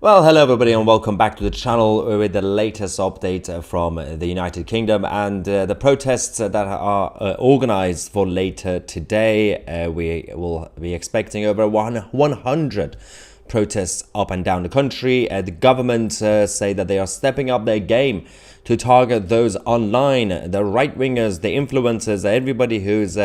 Well, hello everybody and welcome back to the channel with the latest update from the United Kingdom and the protests that are organized for later today. We will be expecting over 100 protests up and down the country. The government say that they are stepping up their game to target those online, the right-wingers, the influencers, everybody who's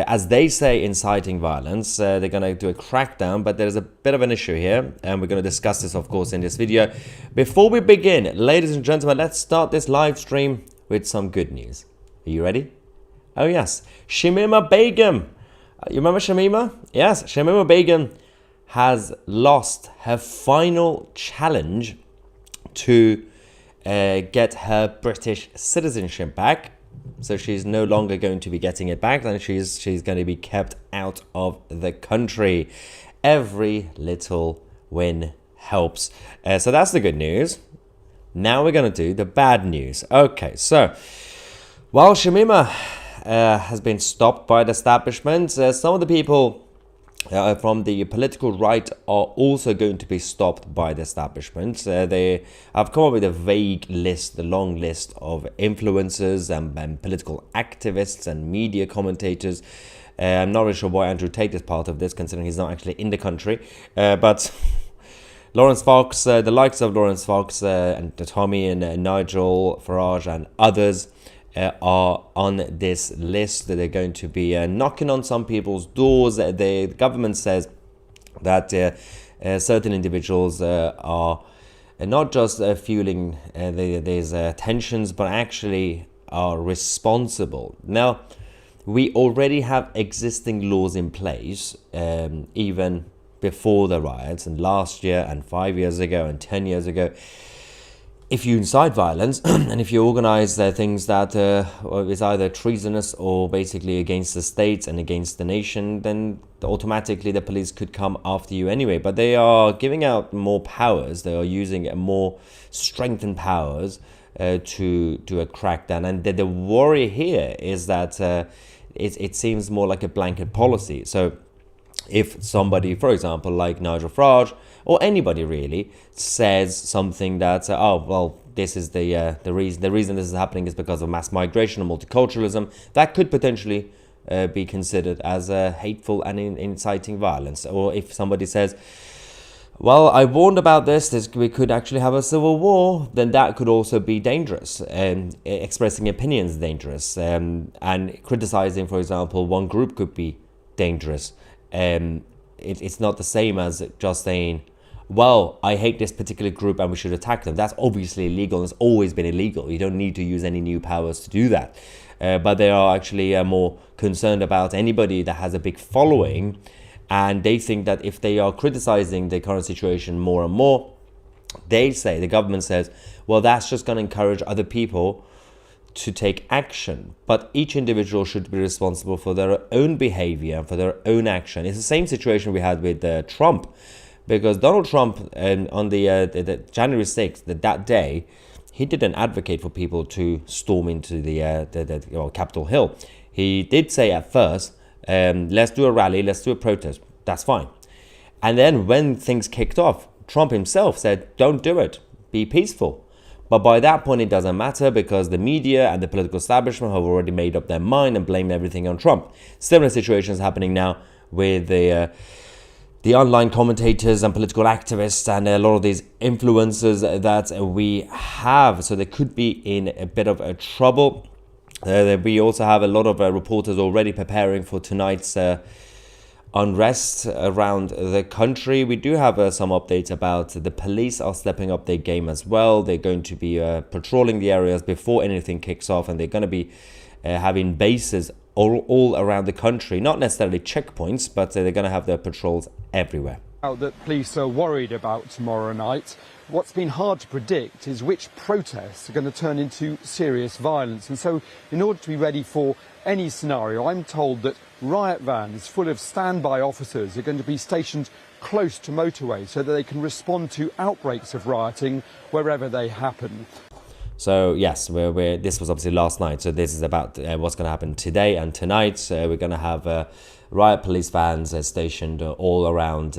as they say, inciting violence. They're going to do a crackdown, but there's a bit of an issue here, and we're going to discuss this, of course, in this video. Before we begin, ladies and gentlemen, let's start this live stream with some good news. Are you ready? Oh, yes. Shamima Begum. You remember Shamima? Yes, Shamima Begum has lost her final challenge to get her British citizenship back. So she's no longer going to be getting it back, and she's going to be kept out of the country. Every little win helps. So that's the good news. Now we're going to do the bad news. Okay, so while Shamima has been stopped by the establishment, some of the people from the political right are also going to be stopped by the establishment. They have come up with a vague list, a long list of influencers and political activists and media commentators. I'm not really sure why Andrew Tate is part of this, considering he's not actually in the country. But Lawrence Fox, the likes of Lawrence Fox and Tommy and Nigel Farage and others are on this list. That they're going to be knocking on some people's doors. The government says that certain individuals are not just fueling these tensions, but actually are responsible. Now, we already have existing laws in place, even before the riots, and last year and 5 years ago and 10 years ago. If you incite violence and if you organize things that is either treasonous or basically against the state and against the nation, then automatically the police could come after you anyway. But they are giving out more powers. They are using more strengthened powers to do a crackdown. And the worry here is that it seems more like a blanket policy. So if somebody, for example, like Nigel Farage or anybody really, says something that, oh, well, this is the reason this is happening is because of mass migration and multiculturalism, that could potentially be considered as hateful and inciting violence. Or if somebody says, well, I warned about this, we could actually have a civil war, then that could also be dangerous. Expressing opinions is dangerous. And criticizing, for example, one group could be dangerous. It's not the same as just saying, well, I hate this particular group and we should attack them. That's obviously illegal and it's always been illegal. You don't need to use any new powers to do that. But they are actually more concerned about anybody that has a big following, and they think that if they are criticizing the current situation more and more, the government says, well, that's just going to encourage other people to take action. But each individual should be responsible for their own behavior and for their own action. It's the same situation we had with Trump, because Donald Trump on the January 6th, that day, he didn't advocate for people to storm into the Capitol Hill. He did say at first, let's do a rally, let's do a protest. That's fine. And then when things kicked off, Trump himself said, don't do it, be peaceful. But by that point, it doesn't matter, because the media and the political establishment have already made up their mind and blamed everything on Trump. Similar situations happening now with the online commentators and political activists and a lot of these influencers that we have. So they could be in a bit of trouble. We also have a lot of reporters already preparing for tonight's unrest around the country. We do have some updates about the police are stepping up their game as well. They're going to be patrolling the areas before anything kicks off, and they're going to be having bases all around the country, not necessarily checkpoints, but they're going to have their patrols everywhere. That police are worried about tomorrow night. What's been hard to predict is which protests are going to turn into serious violence. And so in order to be ready for any scenario, I'm told that riot vans full of standby officers are going to be stationed close to motorways so that they can respond to outbreaks of rioting wherever they happen. So yes, this was obviously last night. So this is about what's going to happen today and tonight. We're going to have riot police vans stationed all around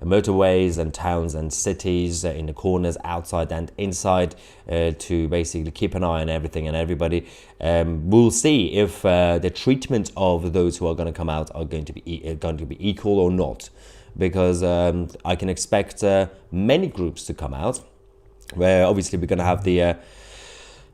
motorways and towns and cities, in the corners, outside and inside, to basically keep an eye on everything and everybody. We'll see if the treatment of those who are going to come out are going to be equal or not, because I can expect many groups to come out. Where obviously we're going to have the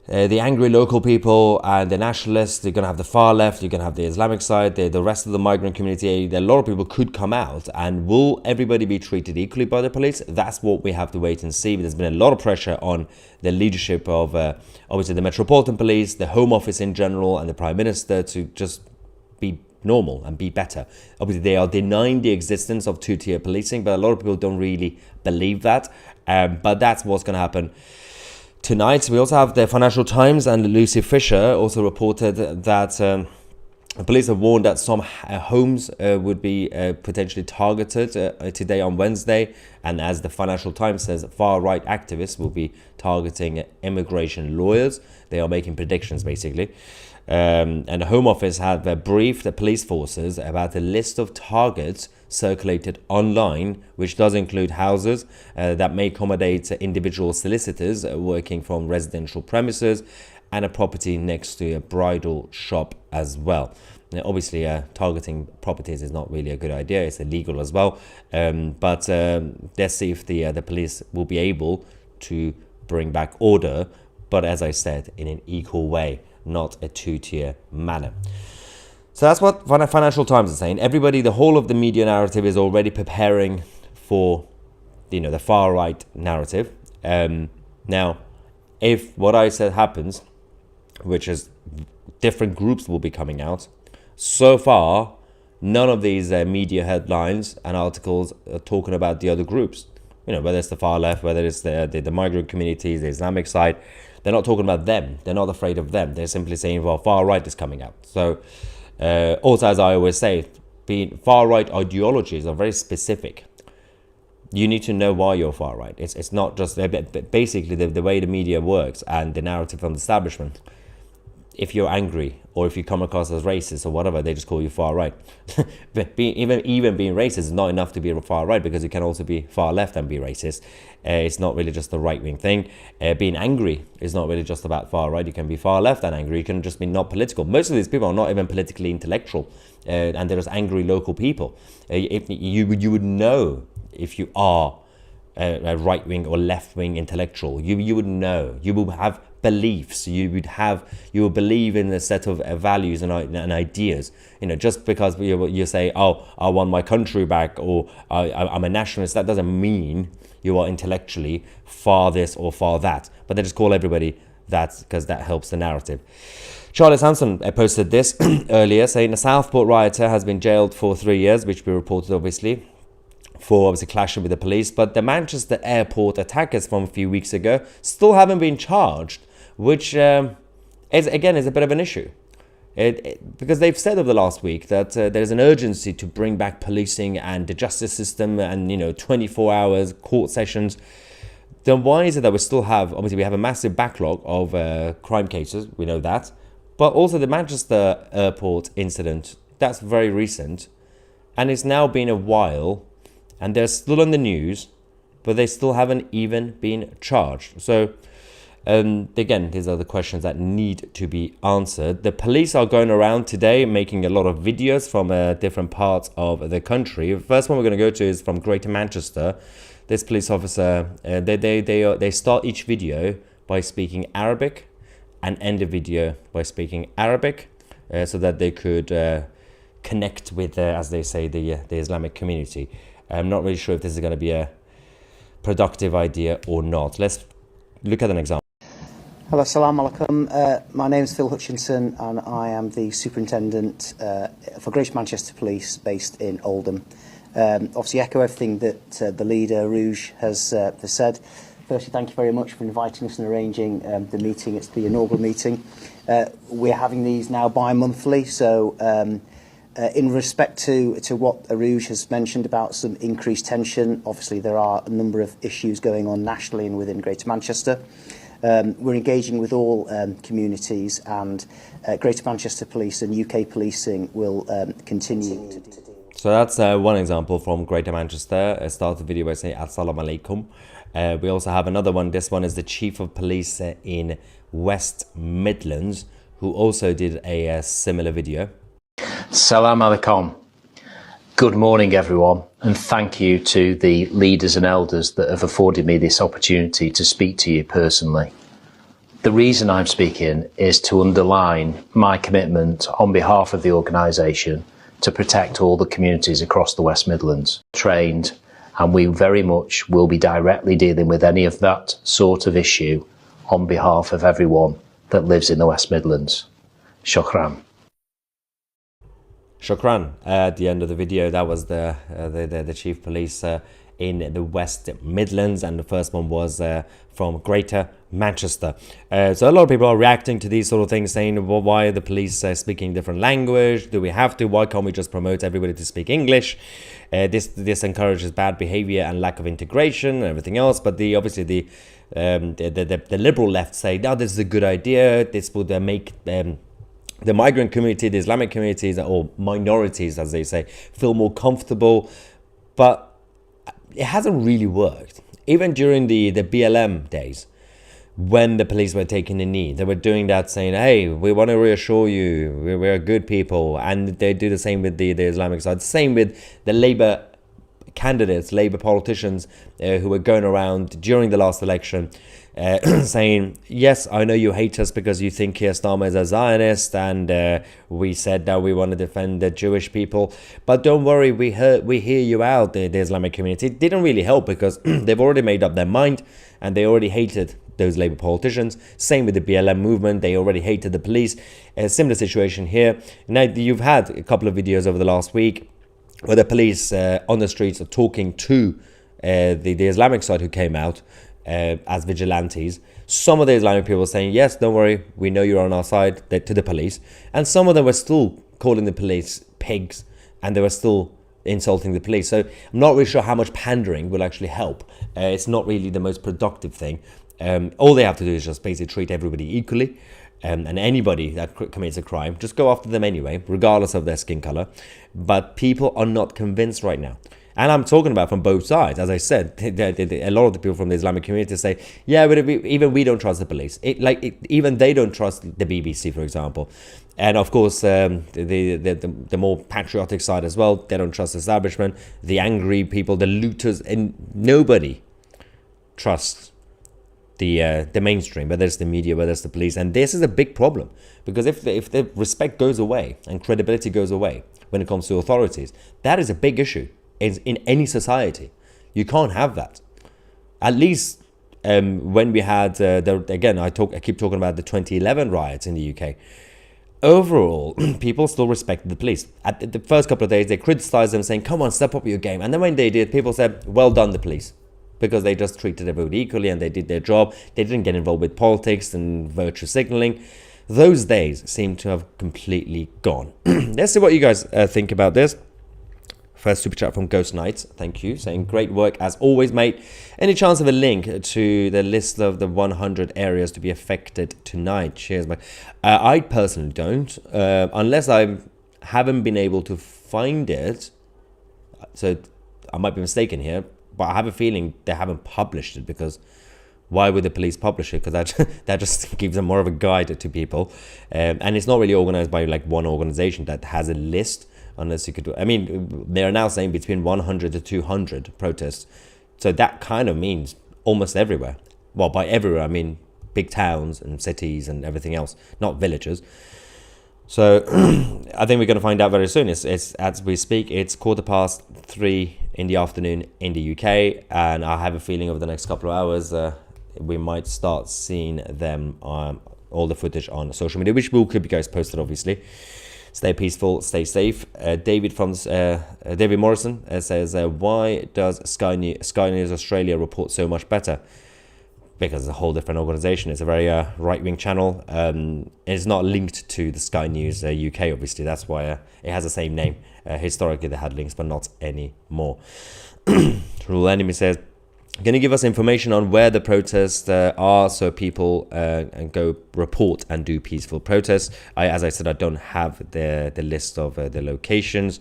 angry local people and the nationalists. You're going to have the far left, you're going to have the Islamic side, the rest of the migrant community. A lot of people could come out, and will everybody be treated equally by the police? That's what we have to wait and see. There's been a lot of pressure on the leadership of obviously the Metropolitan Police, the Home Office in general, and the Prime Minister to just be normal and be better. Obviously they are denying the existence of two-tier policing, but a lot of people don't really believe that. But that's what's going to happen tonight. We also have the Financial Times, and Lucy Fisher also reported that the police have warned that some homes would be potentially targeted today on Wednesday. And as the Financial Times says, far-right activists will be targeting immigration lawyers. They are making predictions, basically. And the Home Office have briefed the police forces about a list of targets circulated online, which does include houses that may accommodate individual solicitors working from residential premises, and a property next to a bridal shop as well. Now, obviously, targeting properties is not really a good idea. It's illegal as well. But let's see if the police will be able to bring back order, but as I said, in an equal way, not a two-tier manner. So that's what Financial Times is saying. Everybody, the whole of the media narrative is already preparing for, the far-right narrative. Now, if what I said happens, which is different groups will be coming out, so far, none of these media headlines and articles are talking about the other groups. Whether it's the far left, whether it's the migrant communities, the Islamic side, they're not talking about them. They're not afraid of them. They're simply saying, well, far right is coming out. So also, as I always say, being far right ideologies are very specific. You need to know why you're far right. It's not just basically the way the media works and the narrative from the establishment. If you're angry or if you come across as racist or whatever, they just call you far right. But even being racist is not enough to be far right, because you can also be far left and be racist. It's not really just the right-wing thing. Being angry is not really just about far right. You can be far left and angry. You can just be not political. Most of these people are not even politically intellectual, and they're just angry local people. If you would know if you are a right-wing or left-wing intellectual. You would know. You will have beliefs. You will believe in a set of values and ideas. Just because you say, oh, I want my country back, or I'm a nationalist, that doesn't mean you are intellectually far this or far that. But they just call everybody that because that helps the narrative. Charles Hanson posted this earlier, saying a Southport rioter has been jailed for 3 years, which we reported obviously, for obviously clashing with the police. But the Manchester airport attackers from a few weeks ago still haven't been charged, which is a bit of an issue. Because they've said over the last week that there's an urgency to bring back policing and the justice system and 24 hours court sessions. Then why is it that we still have, obviously we have a massive backlog of crime cases, we know that, but also the Manchester airport incident, that's very recent, and it's now been a while, and they're still in the news, but they still haven't even been charged. So again, these are the questions that need to be answered. The police are going around today making a lot of videos from different parts of the country. The first one we're going to go to is from Greater Manchester. This police officer, they start each video by speaking Arabic and end the video by speaking Arabic, so that they could connect with, as they say, the Islamic community. I'm not really sure if this is going to be a productive idea or not. Let's look at an example. Hello, assalamu alaikum. My name is Phil Hutchinson, and I am the Superintendent for Greater Manchester Police based in Oldham. Obviously echo everything that the leader, Rouge, has said. Firstly, thank you very much for inviting us and arranging the meeting. It's the inaugural meeting. We're having these now bi-monthly, so in respect to what Rouge has mentioned about some increased tension, obviously there are a number of issues going on nationally and within Greater Manchester. We're engaging with all communities, and Greater Manchester Police and UK Policing will continue to do. So that's one example from Greater Manchester. I start the video by saying Assalamu alaikum. We also have another one. This one is the Chief of Police in West Midlands, who also did a similar video. Salam alaikum. Good morning, everyone, and thank you to the leaders and elders that have afforded me this opportunity to speak to you personally. The reason I'm speaking is to underline my commitment on behalf of the organisation to protect all the communities across the West Midlands. Trained, and we very much will be directly dealing with any of that sort of issue on behalf of everyone that lives in the West Midlands. Shukran. Shukran. At the end of the video, that was the Chief Police in the West Midlands, and the first one was from Greater Manchester. So a lot of people are reacting to these sort of things, saying, well, why are the police speaking different language? Do we have to? Why can't we just promote everybody to speak English? This encourages bad behavior and lack of integration and everything else. But obviously the liberal left say, no, this is a good idea. This would make the migrant community, the Islamic communities, or minorities, as they say, feel more comfortable. But it hasn't really worked. Even during the BLM days, when the police were taking the knee, they were doing that, saying, hey, we want to reassure you, we're good people. And they do the same with the Islamic side. Same with the Labour candidates, Labour politicians who were going around during the last election saying, yes, I know you hate us because you think Keir Starmer is a Zionist, and we said that we want to defend the Jewish people, but don't worry, we hear you out, the Islamic community. It didn't really help because they've already made up their mind and they already hated those Labour politicians. Same with the BLM movement, they already hated the police. A similar situation here. Now, you've had a couple of videos over the last week where the police on the streets are talking to the Islamic side who came out as vigilantes. Some of the Islamic people were saying, yes, don't worry, we know you're on our side, to the police. And some of them were still calling the police pigs, and they were still insulting the police. So I'm not really sure how much pandering will actually help. It's not really the most productive thing. All they have to do is just basically treat everybody equally. And anybody that commits a crime, just go after them anyway, regardless of their skin color. But people are not convinced right now. And I'm talking about from both sides. As I said, a lot of the people from the Islamic community say, yeah, but even we don't trust the police. Even they don't trust the BBC, for example. And of course, the more patriotic side as well, they don't trust the establishment, the angry people, the looters, and nobody trusts the mainstream, whether it's the media, whether it's the police. And this is a big problem, because if the respect goes away and credibility goes away when it comes to authorities, that is a big issue in any society. You can't have that. At least when we had again, I keep talking about the 2011 riots in the UK. Overall, people still respected the police. At the first couple of days, they criticized them, saying, come on, step up your game. And then when they did, people said, well done, the police, because they just treated everybody equally and they did their job. They didn't get involved with politics and virtue signaling. Those days seem to have completely gone. Let's see what you guys think about this. First super chat from Ghost Knights, thank you, saying great work as always, mate. Any chance of a link to the list of the 100 areas to be affected tonight? Cheers, mate. I personally don't, unless I haven't been able to find it. So I might be mistaken here, but I have a feeling they haven't published it, because why would the police publish it? Because that just gives them more of a guide to people, and it's not really organized by like one organization that has a list. Unless you could do, I mean, they are now saying between 100 to 200 protests. So that kind of means almost everywhere. Well, by everywhere, I mean big towns and cities and everything else, not villages. So I think we're going to find out very soon. It's as we speak, it's 3:15 in the afternoon in the UK. And I have a feeling over the next couple of hours, we might start seeing them, all the footage on social media, which will keep you guys posted, obviously. Stay peaceful, stay safe. David Morrison says, why does Sky News Australia report so much better? Because it's a whole different organization. It's a very right-wing channel. It's not linked to the Sky News UK, obviously. That's why it has the same name. Historically, they had links, but not anymore. Rule Enemy says, going to give us information on where the protests are, so people and go report and do peaceful protests. As I said, I don't have the list of the locations.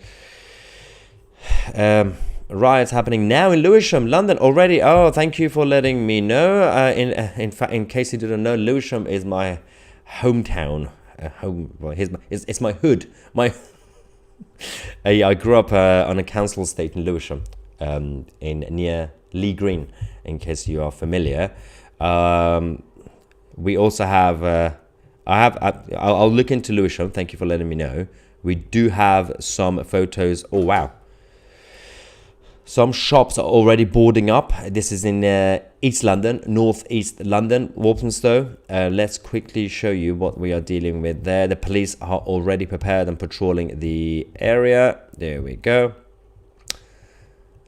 Riots happening now in Lewisham, London already. Oh, thank you for letting me know. In fact, in case you didn't know, Lewisham is my hometown. It's my hood. I grew up on a council estate in Lewisham, near Lee Green, in case you are familiar. We also have. I'll look into Lewisham. Thank you for letting me know. We do have some photos. Oh wow. Some shops are already boarding up. This is in East London, North East London, Walthamstow. Let's quickly show you what we are dealing with there. The police are already prepared and patrolling the area. There we go.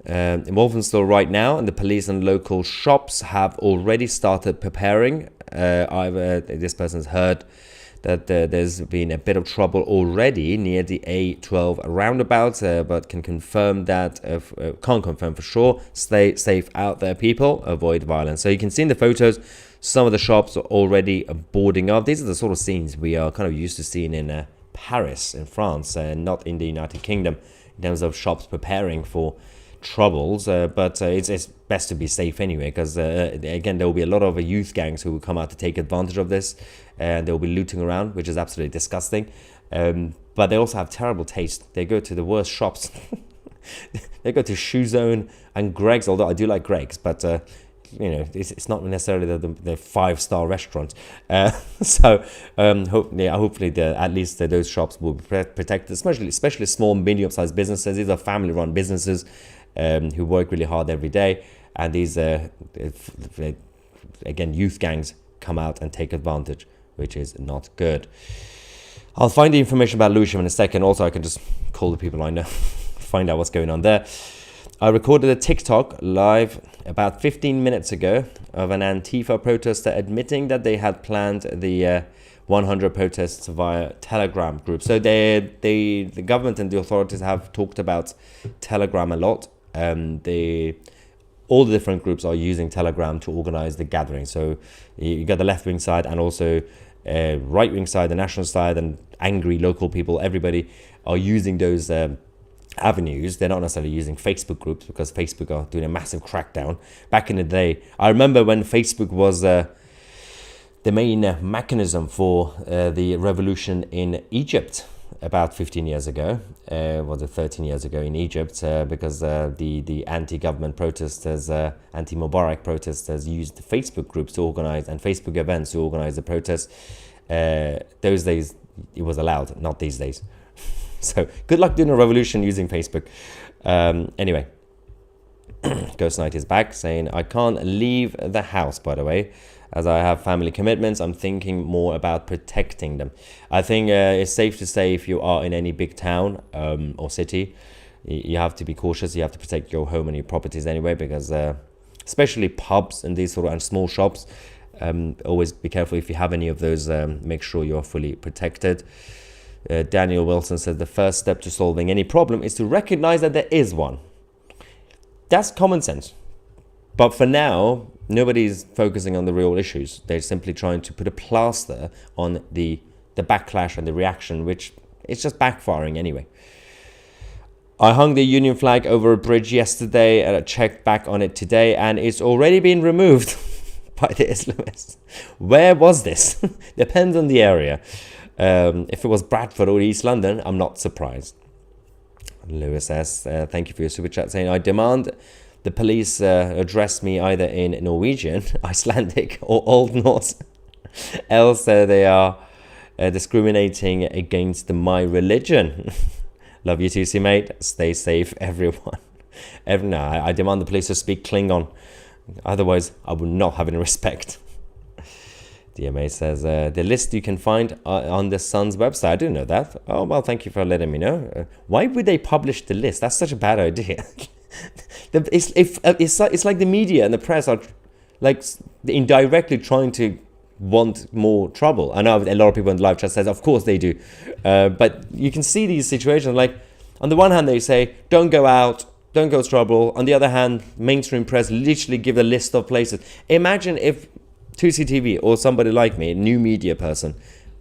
In Walthamstow right now, and the police and local shops have already started preparing. This person's heard that there's been a bit of trouble already near the A12 roundabout, but can confirm that, can't confirm for sure. Stay safe out there, people. Avoid violence. So you can see in the photos, some of the shops are already boarding up. These are the sort of scenes we are kind of used to seeing in Paris, in France, not in the United Kingdom, in terms of shops preparing for troubles, but it's best to be safe anyway, because again, there will be a lot of youth gangs who will come out to take advantage of this, and they'll be looting around, which is absolutely disgusting. But they also have terrible taste. They go to the worst shops. They go to Shoe Zone and Greg's, although I do like Greg's, but it's not necessarily the 5-star restaurant. So hopefully at least those shops will be protected, especially small, medium-sized businesses. These are family-run businesses who work really hard every day, and these again, youth gangs come out and take advantage, which is not good. I'll find the information about Lewisham in a second. Also, I can just call the people I know, find out what's going on there. I recorded a TikTok live about 15 minutes ago of an Antifa protester admitting that they had planned the 100 protests via Telegram group. So the government and the authorities have talked about Telegram a lot. All the different groups are using Telegram to organize the gathering. So you got the left-wing side and also right-wing side, the national side, and angry local people. Everybody are using those avenues. They're not necessarily using Facebook groups, because Facebook are doing a massive crackdown. Back in the day, I remember when Facebook was the main mechanism for the revolution in Egypt about 15 years ago, was it 13 years ago in Egypt, because the anti-government protesters, anti-Mubarak protesters used Facebook groups to organize, and Facebook events to organize the protests. Those days it was allowed, not these days. So good luck doing a revolution using Facebook. Anyway, Ghost Knight is back saying, I can't leave the house, by the way, as I have family commitments. I'm thinking more about protecting them. I think it's safe to say if you are in any big town or city, you have to be cautious. You have to protect your home and your properties anyway, because especially pubs and these sort of and small shops, always be careful if you have any of those. Make sure you're fully protected. Daniel Wilson says the first step to solving any problem is to recognize that there is one. That's common sense. But for now, nobody's focusing on the real issues. They're simply trying to put a plaster on the backlash and the reaction, which it's just backfiring anyway. I hung the Union flag over a bridge yesterday and I checked back on it today, and it's already been removed by the Islamists. Where was this? Depends on the area. If it was Bradford or East London, I'm not surprised. Lewis says, thank you for your super chat, saying, I demand the police address me either in Norwegian, Icelandic or Old Norse. Else they are discriminating against my religion. Love you too, mate. Stay safe, everyone. No, I demand the police to speak Klingon. Otherwise, I will not have any respect. DMA says, the list you can find on the Sun's website. I didn't know that. Oh, well, thank you for letting me know. Why would they publish the list? That's such a bad idea. It's like the media and the press are like indirectly trying to want more trouble. I know a lot of people in the live chat says, of course they do. But you can see these situations, like on the one hand, they say, don't go out, don't cause trouble. On the other hand, mainstream press literally give a list of places. Imagine if 2CTV or somebody like me, a new media person,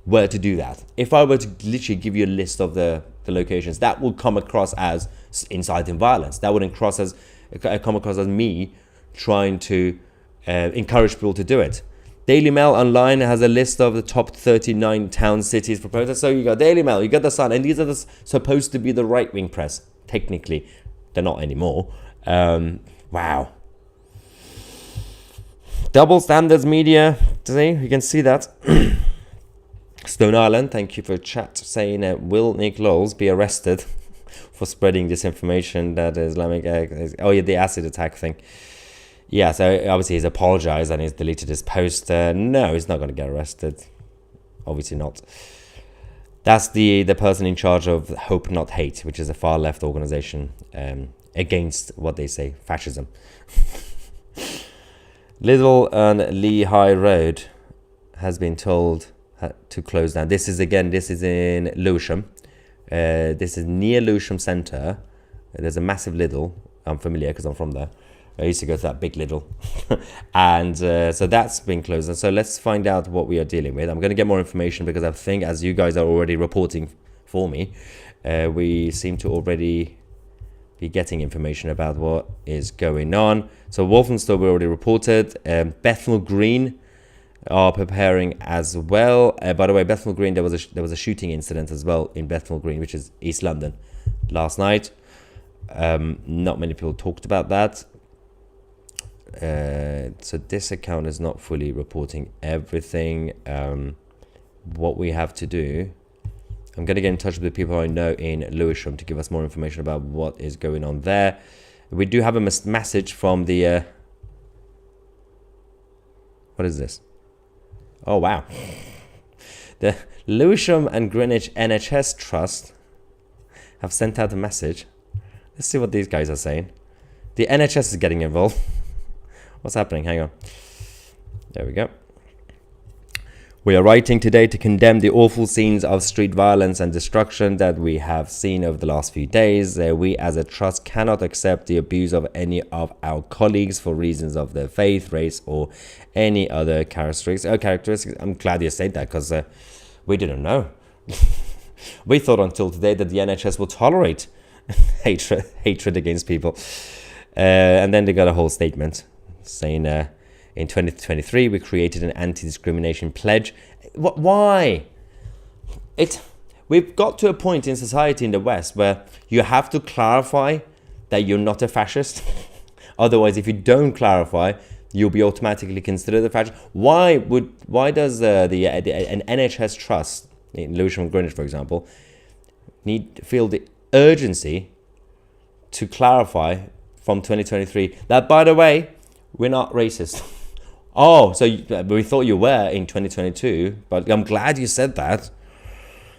were to do that. If I were to literally give you a list of the locations, that would come across as inciting violence. That wouldn't come across as me trying to encourage people to do it. Daily Mail Online has a list of the top 39 town cities for protests. So you got Daily Mail, you got The Sun, and these are supposed to be the right-wing press. Technically, they're not anymore. Wow. Double standards media. See, you can see that. Stone Island, thank you for chat, saying, will Nick Lowles be arrested for spreading disinformation that Islamic... the acid attack thing. Yeah, so obviously he's apologized and he's deleted his post. No, he's not going to get arrested. Obviously not. That's the person in charge of Hope Not Hate, which is a far left organization against what they say, fascism. Little and Lehigh Road has been told to close down. This is in Lewisham. This is near Lewisham Centre. There's a massive Lidl. I'm familiar because I'm from there. I used to go to that big Lidl. And so that's been closed. And so let's find out what we are dealing with. I'm going to get more information because I think, as you guys are already reporting for me, we seem to already be getting information about what is going on. So Walthamstow we already reported. Bethnal Green are preparing as well. By the way, Bethnal Green, there was a shooting incident as well in Bethnal Green, which is East London, last night. Not many people talked about that. So this account is not fully reporting everything. What we have to do, I'm going to get in touch with the people I know in Lewisham to give us more information about what is going on there. We do have a message from the... what is this? Oh, wow. The Lewisham and Greenwich NHS Trust have sent out a message. Let's see what these guys are saying. The NHS is getting involved. What's happening? Hang on. There we go. We are writing today to condemn the awful scenes of street violence and destruction that we have seen over the last few days. We as a trust cannot accept the abuse of any of our colleagues for reasons of their faith, race, or any other characteristics. I'm glad you said that because we didn't know. We thought until today that the NHS will tolerate hatred against people. And then they got a whole statement saying in 2023 we created an anti-discrimination pledge. Why? We've got to a point in society in the West where you have to clarify that you're not a fascist. Otherwise, if you don't clarify, you'll be automatically considered a fascist. Why does an NHS trust in Lewisham and Greenwich, for example, feel the urgency to clarify from 2023 that, by the way, we're not racist? Oh, so we thought you were in 2022, but I'm glad you said that.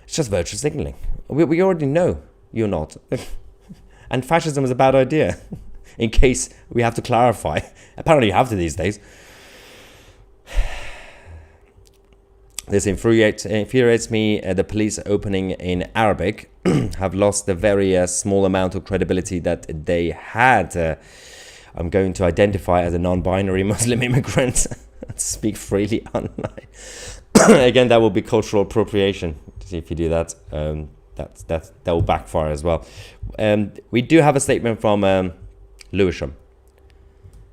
It's just virtue signaling. We already know you're not. And fascism is a bad idea, in case we have to clarify. Apparently you have to these days. This infuriates me. The police opening in Arabic have lost a very small amount of credibility that they had. I'm going to identify as a non-binary Muslim immigrant and speak freely online. Again, that will be cultural appropriation. If you do that, that will backfire as well. We do have a statement from Lewisham.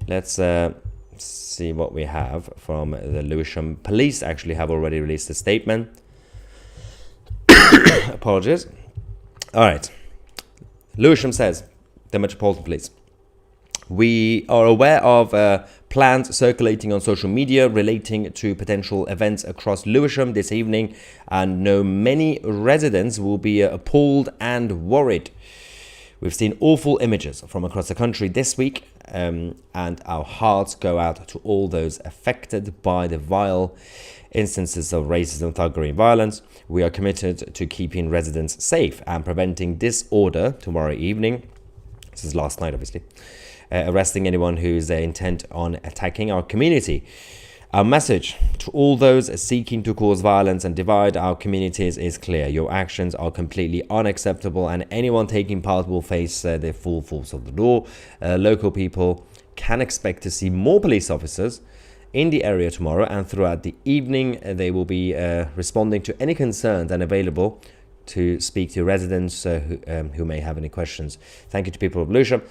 Let's see what we have from the Lewisham police. Actually, have already released a statement. Apologies. All right. Lewisham says, the Metropolitan Police: we are aware of plans circulating on social media relating to potential events across Lewisham this evening and know many residents will be appalled and worried. We've seen awful images from across the country this week, and our hearts go out to all those affected by the vile instances of racism, thuggery and violence. We are committed to keeping residents safe and preventing disorder tomorrow evening. This is last night, obviously. Arresting anyone who's intent on attacking our community. Our message to all those seeking to cause violence and divide our communities is clear. Your actions are completely unacceptable, and anyone taking part will face the full force of the law. Local people can expect to see more police officers in the area tomorrow, and throughout the evening they will be responding to any concerns and available to speak to residents who may have any questions. Thank you to people of Lewisham.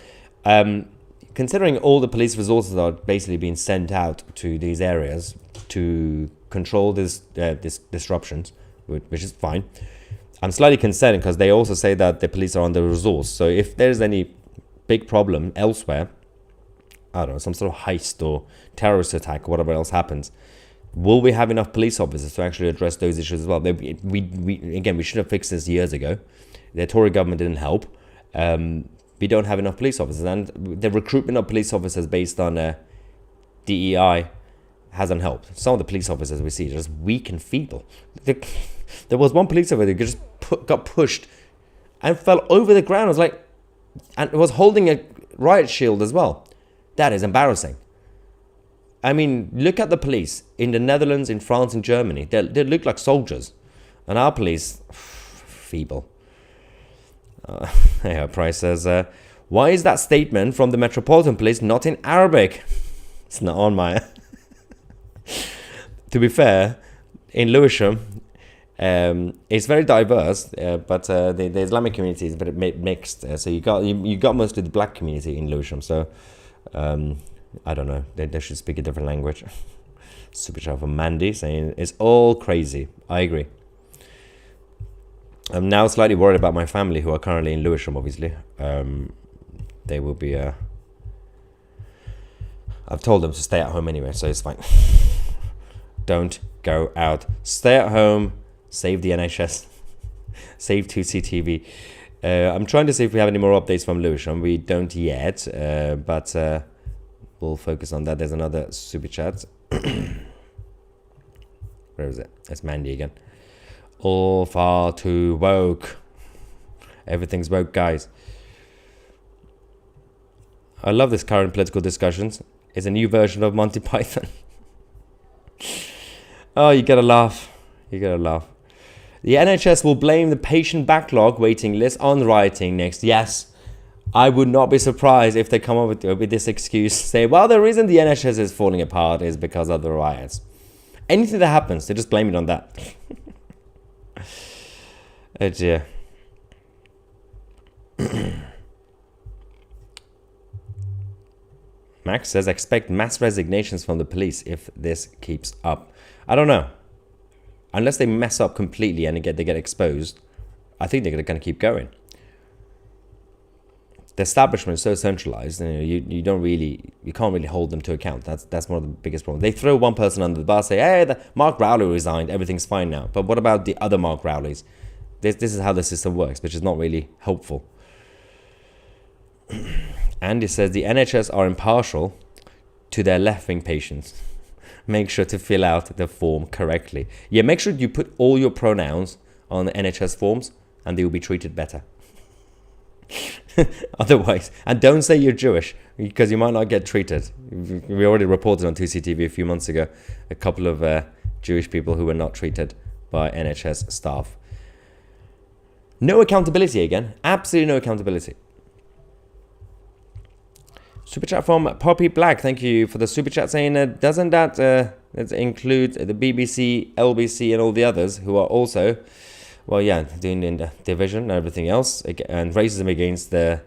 Considering all the police resources are basically being sent out to these areas to control this disruptions, which is fine, I'm slightly concerned because they also say that the police are under-resourced. So if there's any big problem elsewhere, I don't know, some sort of heist or terrorist attack or whatever else happens, will we have enough police officers to actually address those issues as well? We should have fixed this years ago. The Tory government didn't help. We don't have enough police officers, and the recruitment of police officers based on DEI hasn't helped. Some of the police officers we see are just weak and feeble. There was one police officer who just got pushed and fell over the ground. I was like, and was holding a riot shield as well. That is embarrassing. I mean, look at the police in the Netherlands, in France, in Germany. They look like soldiers, and our police, feeble. Price says, why is that statement from the Metropolitan Police not in Arabic? It's not on my... To be fair, in Lewisham, it's very diverse, but the Islamic community is a bit mixed. So you got mostly the black community in Lewisham. So I don't know. They should speak a different language. Super chat from Mandy saying it's all crazy. I agree. I'm now slightly worried about my family who are currently in Lewisham, obviously. They will be... I've told them to stay at home anyway, so it's fine. Don't go out. Stay at home. Save the NHS. Save 2CTV. I'm trying to see if we have any more updates from Lewisham. We don't yet, but we'll focus on that. There's another super chat. Where is it? It's Mandy again. All far too woke. Everything's woke, guys. I love this current political discussions. It's a new version of Monty Python. Oh, you gotta laugh. You gotta laugh. The NHS will blame the patient backlog waiting list on rioting next. Yes, I would not be surprised if they come up with this excuse. Say, well, the reason the NHS is falling apart is because of the riots. Anything that happens, they just blame it on that. Oh dear. Max says, expect mass resignations from the police if this keeps up. I don't know. Unless they mess up completely and they get exposed, I think they're going to keep going. The establishment is so centralized, you can't really hold them to account. That's one of the biggest problems. They throw one person under the bus, say, hey, Mark Rowley resigned, everything's fine now. But what about the other Mark Rowleys? This is how the system works, which is not really helpful. Andy says the NHS are impartial to their left-wing patients. Make sure to fill out the form correctly. Yeah, make sure you put all your pronouns on the NHS forms and they will be treated better. Otherwise, and don't say you're Jewish because you might not get treated. We already reported on 2CTV a few months ago a couple of Jewish people who were not treated by NHS staff. No accountability again. Absolutely no accountability. Super chat from Poppy Black. Thank you for the super chat saying, doesn't that include the BBC, LBC and all the others who are also, well, yeah, doing in the division and everything else, and racism against the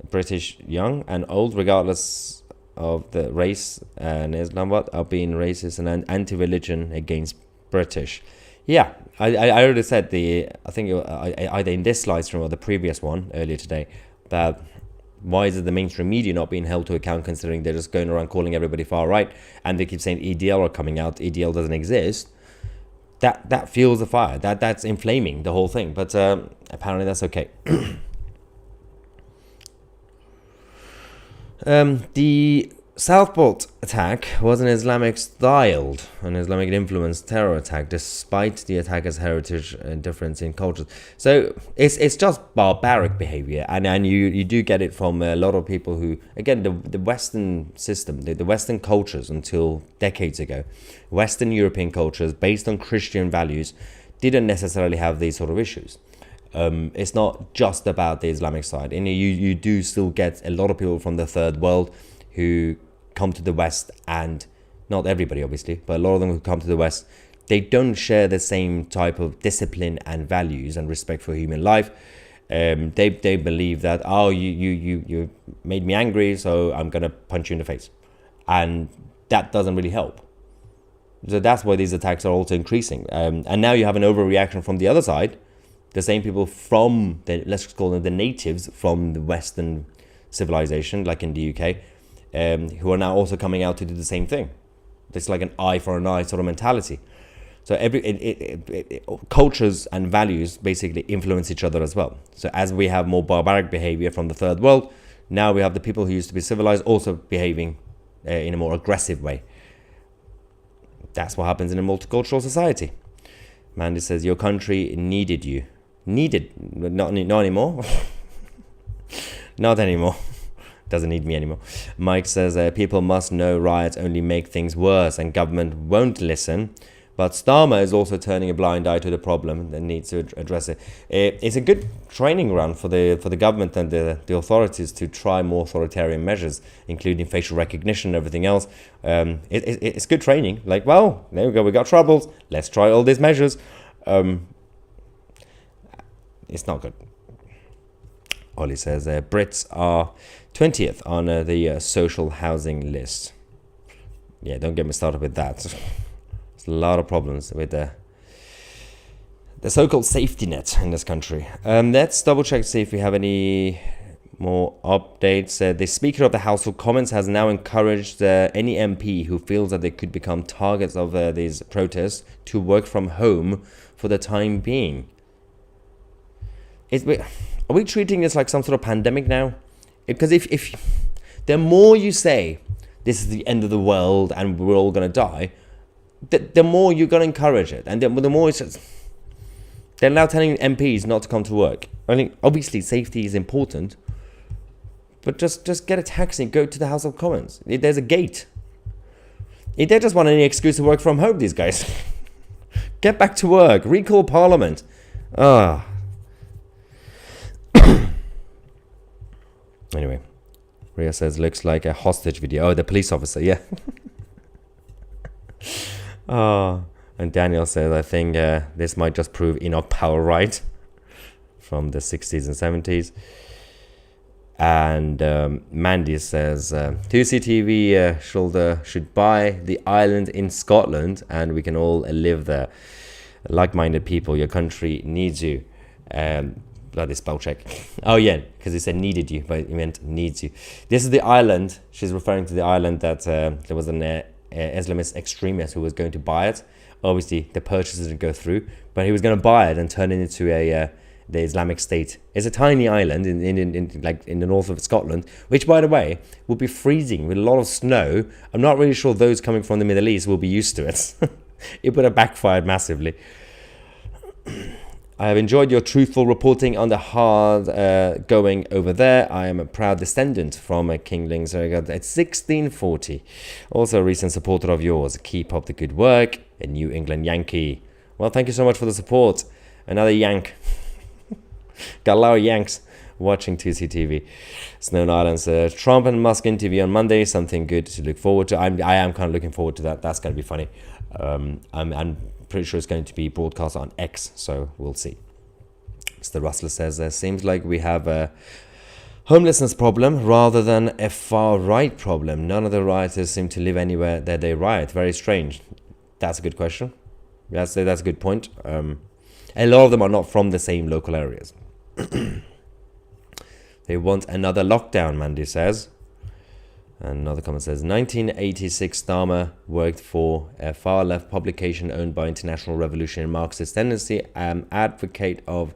British young and old, regardless of the race and Islam, are being racist and anti-religion against British. Yeah, I already said I think either in this live stream or the previous one earlier today, that why is it the mainstream media not being held to account, considering they're just going around calling everybody far right and they keep saying EDL are coming out, EDL doesn't exist. That fuels the fire. That's inflaming the whole thing. But apparently that's okay. The Southport attack was an Islamic styled and Islamic influenced terror attack, despite the attacker's heritage and difference in cultures. So it's just barbaric behavior, and you do get it from a lot of people who, again, the Western system, the Western cultures until decades ago, Western European cultures based on Christian values didn't necessarily have these sort of issues. It's not just about the Islamic side, and you do still get a lot of people from the third world who come to the West, and not everybody obviously, but a lot of them who come to the West, they don't share the same type of discipline and values and respect for human life. They believe that, oh, you made me angry, so I'm gonna punch you in the face, and that doesn't really help. So that's why these attacks are also increasing, and now you have an overreaction from the other side. The same people from the, let's call them the natives from the Western civilization, like in the UK, who are now also coming out to do the same thing. It's like an eye for an eye sort of mentality. So cultures and values basically influence each other as well. So as we have more barbaric behavior from the third world, now we have the people who used to be civilized also behaving in a more aggressive way. That's what happens in a multicultural society. Mandy says, your country needed you. Needed? Not anymore. Not anymore. Doesn't need me anymore. Mike says, people must know riots only make things worse and government won't listen. But Starmer is also turning a blind eye to the problem and needs to address it. It's a good training ground for the government and the authorities to try more authoritarian measures, including facial recognition and everything else. It's good training. Like, well, there we go, we got troubles. Let's try all these measures. It's not good. Ollie says, Brits are 20th on the social housing list. Yeah, don't get me started with that. There's a lot of problems with the so-called safety net in this country. Let's double check to see if we have any more updates. The Speaker of the House of Commons has now encouraged any MP who feels that they could become targets of these protests to work from home for the time being. Are we treating this like some sort of pandemic now? Because if the more you say this is the end of the world and we're all going to die, the more you're going to encourage it. And the more it's... They're now telling MPs not to come to work. I think, obviously, safety is important. But just get a taxi and go to the House of Commons. There's a gate. They just want any excuse to work from home, these guys. Get back to work. Recall Parliament. Anyway, Ria says, looks like a hostage video. Oh, the police officer, yeah. And Daniel says, I think this might just prove Enoch Powell right from the 60s and 70s. And Mandy says, 2CTV should buy the island in Scotland and we can all live there. Like-minded people, your country needs you. Bloody spell check. Oh yeah, because he said needed you, but he meant needs you. This is the island. She's referring to the island that there was an Islamist extremist who was going to buy it. Obviously, the purchase didn't go through, but he was going to buy it and turn it into the Islamic State. It's a tiny island in the north of Scotland, which, by the way, will be freezing with a lot of snow. I'm not really sure those coming from the Middle East will be used to it. It would have backfired massively. I have enjoyed your truthful reporting on the hard going over there. I am a proud descendant from King Ling's at 1640. Also a recent supporter of yours. Keep up the good work. A New England Yankee. Well, thank you so much for the support. Another Yank. Got a lot of Yanks watching 2CTV. Snow Islands. Trump and Musk interview on Monday. Something good to look forward to. I am kind of looking forward to that. That's going to be funny. I'm pretty sure it's going to be broadcast on X, so we'll see. Mr. Rustler says, seems like we have a homelessness problem rather than a far-right problem. None of the rioters seem to live anywhere that they riot. Very strange. That's a good question. That's a good point. A lot of them are not from the same local areas. They want another lockdown, Mandy says. And another comment says, 1986 Starmer worked for a far-left publication owned by International Revolutionary Marxist tendency, advocate of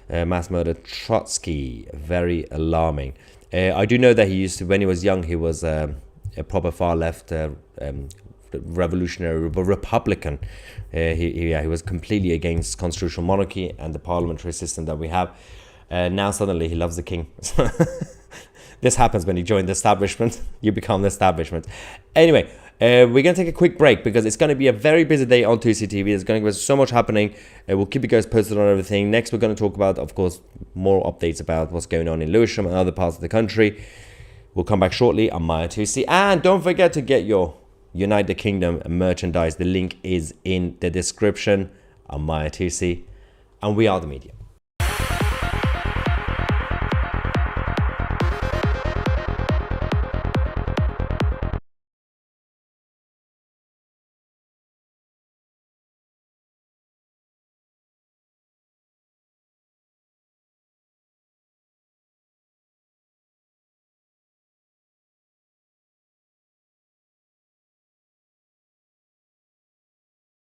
mass murder Trotsky. Very alarming. I do know that he used to, when he was young, he was a proper far left revolutionary Republican. He was completely against constitutional monarchy and the parliamentary system that we have. Now suddenly he loves the king. This happens when you join the establishment. You become the establishment. Anyway, we're going to take a quick break because it's going to be a very busy day on 2CTV. There's going to be so much happening. We'll keep you guys posted on everything. Next, we're going to talk about, of course, more updates about what's going on in Lewisham and other parts of the country. We'll come back shortly on Maya 2C. And don't forget to get your United Kingdom merchandise. The link is in the description on Maya 2C. And we are the media.